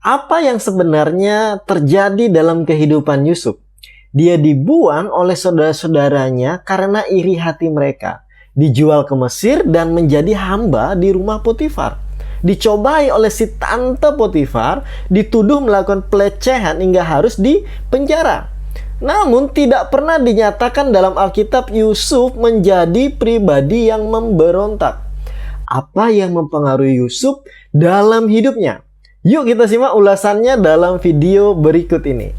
Apa yang sebenarnya terjadi dalam kehidupan Yusuf? Dia dibuang oleh saudara-saudaranya karena iri hati mereka. Dijual ke Mesir dan menjadi hamba di rumah Potifar. Dicobai oleh si tante Potifar, dituduh melakukan pelecehan hingga harus dipenjara. Namun tidak pernah dinyatakan dalam Alkitab Yusuf menjadi pribadi yang memberontak. Apa yang mempengaruhi Yusuf dalam hidupnya? Yuk kita simak ulasannya dalam video berikut ini.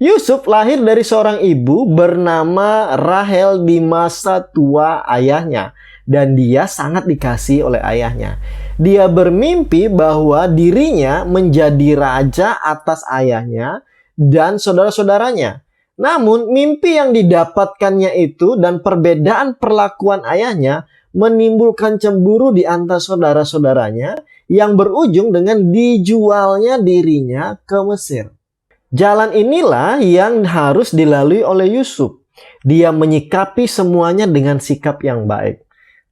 Yusuf lahir dari seorang ibu bernama Rahel di masa tua ayahnya. Dan dia sangat dikasihi oleh ayahnya. Dia bermimpi bahwa dirinya menjadi raja atas ayahnya dan saudara-saudaranya. Namun mimpi yang didapatkannya itu dan perbedaan perlakuan ayahnya menimbulkan cemburu di antara saudara-saudaranya yang berujung dengan dijualnya dirinya ke Mesir. Jalan inilah yang harus dilalui oleh Yusuf. Dia menyikapi semuanya dengan sikap yang baik.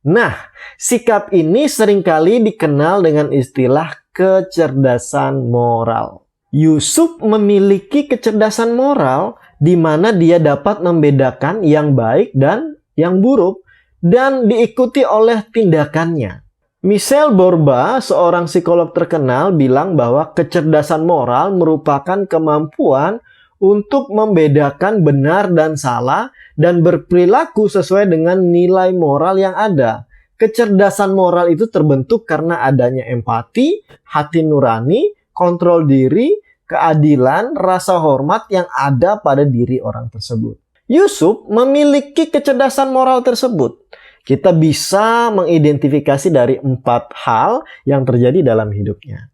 Nah, sikap ini seringkali dikenal dengan istilah kecerdasan moral. Yusuf memiliki kecerdasan moral di mana dia dapat membedakan yang baik dan yang buruk dan diikuti oleh tindakannya. Michelle Borba, seorang psikolog terkenal, bilang bahwa kecerdasan moral merupakan kemampuan untuk membedakan benar dan salah dan berperilaku sesuai dengan nilai moral yang ada. Kecerdasan moral itu terbentuk karena adanya empati, hati nurani, kontrol diri, keadilan, rasa hormat yang ada pada diri orang tersebut. Yusuf memiliki kecerdasan moral tersebut. Kita bisa mengidentifikasi dari 4 hal yang terjadi dalam hidupnya.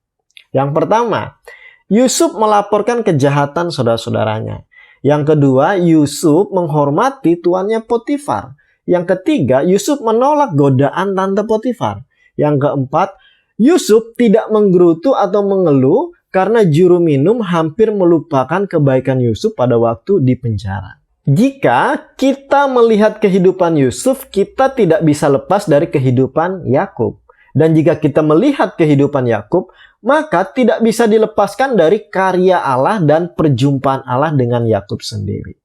Yang pertama, Yusuf melaporkan kejahatan saudara-saudaranya. Yang kedua, Yusuf menghormati tuannya Potifar. Yang ketiga, Yusuf menolak godaan tante Potifar. Yang keempat, Yusuf tidak menggerutu atau mengeluh karena juru minum hampir melupakan kebaikan Yusuf pada waktu di penjara. Jika kita melihat kehidupan Yusuf, kita tidak bisa lepas dari kehidupan Yakub. Dan jika kita melihat kehidupan Yakub, maka tidak bisa dilepaskan dari karya Allah dan perjumpaan Allah dengan Yakub sendiri.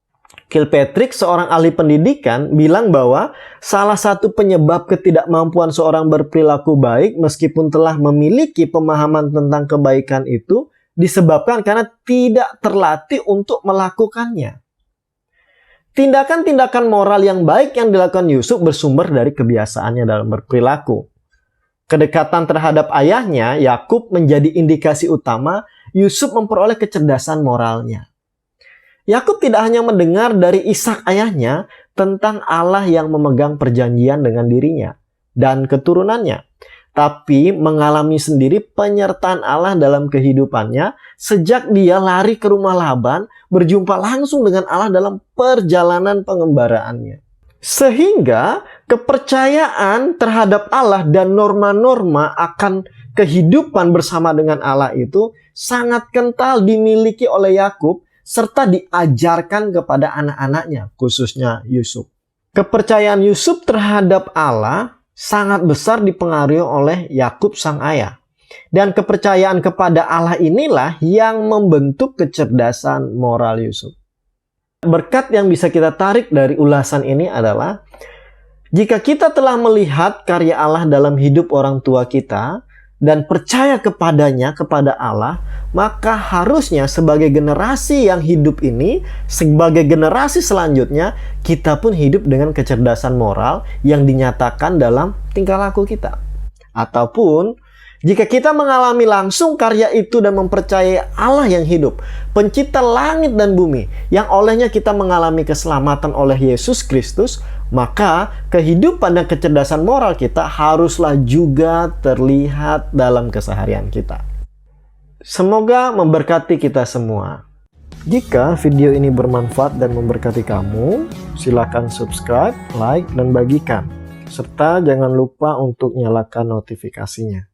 Kilpatrick, seorang ahli pendidikan, bilang bahwa salah satu penyebab ketidakmampuan seorang berperilaku baik meskipun telah memiliki pemahaman tentang kebaikan itu disebabkan karena tidak terlatih untuk melakukannya. Tindakan-tindakan moral yang baik yang dilakukan Yusuf bersumber dari kebiasaannya dalam berperilaku. Kedekatan terhadap ayahnya, Yakub, menjadi indikasi utama Yusuf memperoleh kecerdasan moralnya. Yakub tidak hanya mendengar dari Ishak ayahnya tentang Allah yang memegang perjanjian dengan dirinya dan keturunannya, tapi mengalami sendiri penyertaan Allah dalam kehidupannya sejak dia lari ke rumah Laban, berjumpa langsung dengan Allah dalam perjalanan pengembaraannya. Sehingga kepercayaan terhadap Allah dan norma-norma akan kehidupan bersama dengan Allah itu sangat kental dimiliki oleh Yakub serta diajarkan kepada anak-anaknya, khususnya Yusuf. Kepercayaan Yusuf terhadap Allah sangat besar dipengaruhi oleh Yakub sang ayah. Dan kepercayaan kepada Allah inilah yang membentuk kecerdasan moral Yusuf. Berkat yang bisa kita tarik dari ulasan ini adalah jika kita telah melihat karya Allah dalam hidup orang tua kita dan percaya kepadanya, kepada Allah, maka harusnya sebagai generasi yang hidup ini, sebagai generasi selanjutnya, kita pun hidup dengan kecerdasan moral yang dinyatakan dalam tingkah laku kita. Ataupun jika kita mengalami langsung karya itu dan mempercayai Allah yang hidup, pencipta langit dan bumi, yang olehnya kita mengalami keselamatan oleh Yesus Kristus, maka kehidupan dan kecerdasan moral kita haruslah juga terlihat dalam keseharian kita. Semoga memberkati kita semua. Jika video ini bermanfaat dan memberkati kamu, silakan subscribe, like, dan bagikan. Serta jangan lupa untuk nyalakan notifikasinya.